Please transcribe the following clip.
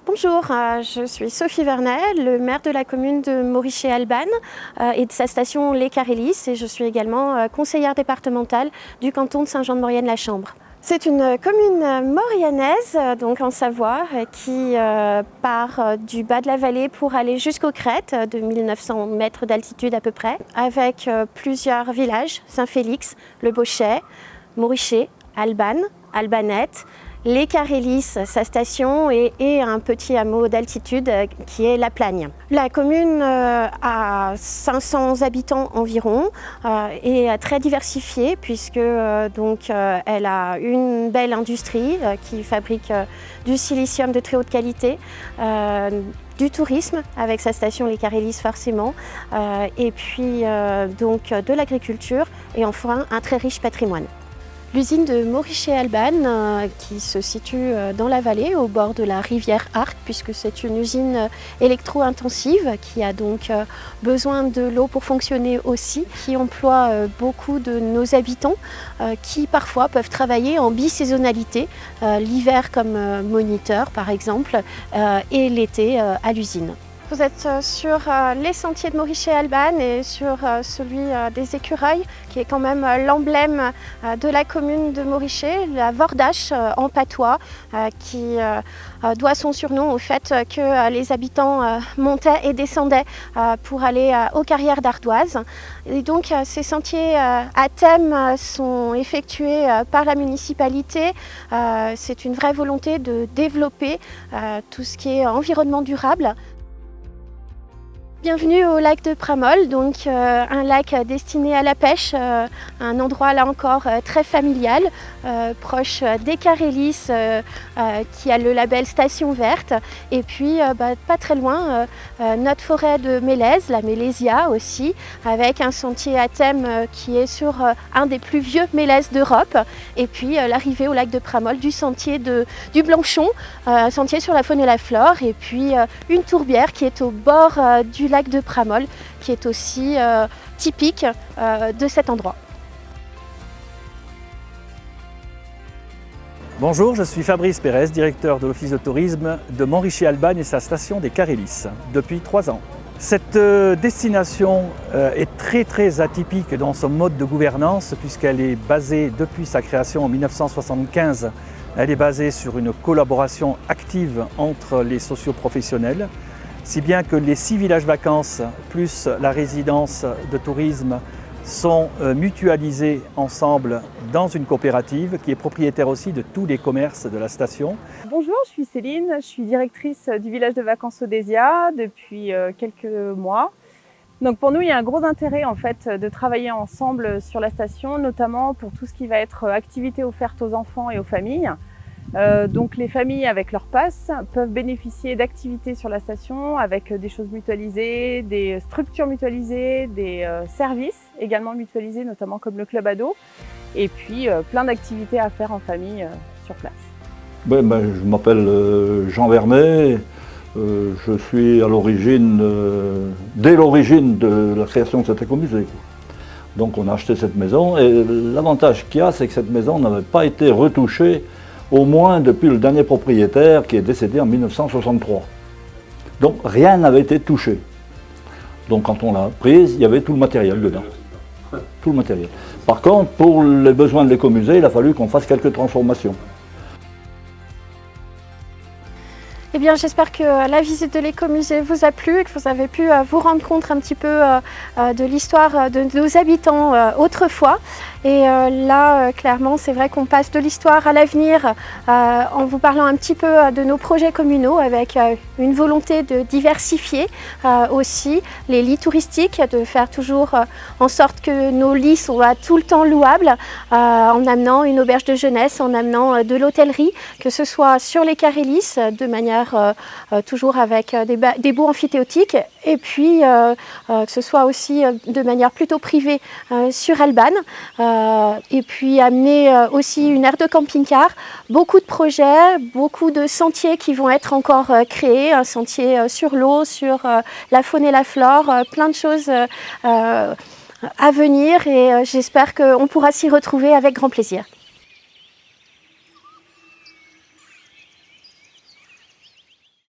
Bonjour, je suis Sophie Vernet, le maire de la commune de Morichet-Albanne et de sa station Les Carélis, et je suis également conseillère départementale du canton de Saint-Jean-de-Maurienne-la-Chambre. C'est une commune maurianaise, donc en Savoie, qui part du bas de la vallée pour aller jusqu'aux crêtes, de 1900 mètres d'altitude à peu près, avec plusieurs villages, Saint-Félix, Le Bochet, Morichet, Albanne, Albanette, Les Carélis, sa station, et un petit hameau d'altitude qui est La Plagne. La commune a 500 habitants environ et très diversifiée puisque elle a une belle industrie qui fabrique du silicium de très haute qualité, du tourisme avec sa station Les Carélis forcément, et puis de l'agriculture et enfin un très riche patrimoine. L'usine de Morichet-Albanne, qui se situe dans la vallée, au bord de la rivière Arc, puisque c'est une usine électro-intensive qui a donc besoin de l'eau pour fonctionner aussi, qui emploie beaucoup de nos habitants qui parfois peuvent travailler en bisaisonnalité, l'hiver comme moniteur par exemple, et l'été à l'usine. Vous êtes sur les sentiers de Morichet-Albanne et sur celui des écureuils, qui est quand même l'emblème de la commune de Morichet, la Vordache en patois, qui doit son surnom au fait que les habitants montaient et descendaient pour aller aux carrières d'ardoise. Et donc ces sentiers à thème sont effectués par la municipalité. C'est une vraie volonté de développer tout ce qui est environnement durable. Bienvenue au lac de Pramol, donc un lac destiné à la pêche, un endroit là encore très familial, proche des Carélis, qui a le label Station Verte, et puis pas très loin notre forêt de Mélèze, la Mélésia aussi, avec un sentier à thème qui est sur un des plus vieux mélèzes d'Europe, et puis l'arrivée au lac de Pramol du sentier du Blanchon, un sentier sur la faune et la flore, et puis une tourbière qui est au bord du lac de Pramol, qui est aussi typique de cet endroit. Bonjour, je suis Fabrice Pérez, directeur de l'Office de tourisme de Morichet-Albanne et sa station des Carélis depuis 3 ans. Cette destination est très atypique dans son mode de gouvernance puisqu'elle est basée depuis sa création en 1975. Elle est basée sur une collaboration active entre les socioprofessionnels, si bien que les 6 villages vacances plus la résidence de tourisme sont mutualisés ensemble dans une coopérative qui est propriétaire aussi de tous les commerces de la station. Bonjour, je suis Céline, je suis directrice du village de vacances Odésia depuis quelques mois. Donc pour nous, il y a un gros intérêt en fait de travailler ensemble sur la station, notamment pour tout ce qui va être activités offertes aux enfants et aux familles. Donc les familles avec leur pass peuvent bénéficier d'activités sur la station avec des choses mutualisées, des structures mutualisées, des services également mutualisés, notamment comme le club ado, et puis plein d'activités à faire en famille sur place. Je m'appelle Jean Vernet, je suis à l'origine, dès l'origine de la création de cet écomusée. Donc on a acheté cette maison et l'avantage qu'il y a, c'est que cette maison n'avait pas été retouchée au moins depuis le dernier propriétaire qui est décédé en 1963. Donc rien n'avait été touché. Donc quand on l'a prise, il y avait tout le matériel dedans. Tout le matériel. Par contre, pour les besoins de l'écomusée, il a fallu qu'on fasse quelques transformations. Eh bien, j'espère que la visite de l'écomusée vous a plu et que vous avez pu vous rendre compte un petit peu de l'histoire de nos habitants autrefois. Et là, clairement, c'est vrai qu'on passe de l'histoire à l'avenir en vous parlant un petit peu de nos projets communaux avec une volonté de diversifier aussi les lits touristiques, de faire toujours en sorte que nos lits soient tout le temps louables, en amenant une auberge de jeunesse, en amenant de l'hôtellerie, que ce soit sur les Carélis, de manière toujours avec des baux amphithéotiques, et puis que ce soit aussi de manière plutôt privée sur Albanne, et puis amener aussi une aire de camping-car, beaucoup de projets, beaucoup de sentiers qui vont être encore créés, un sentier sur l'eau, sur la faune et la flore, plein de choses à venir, et j'espère qu'on pourra s'y retrouver avec grand plaisir.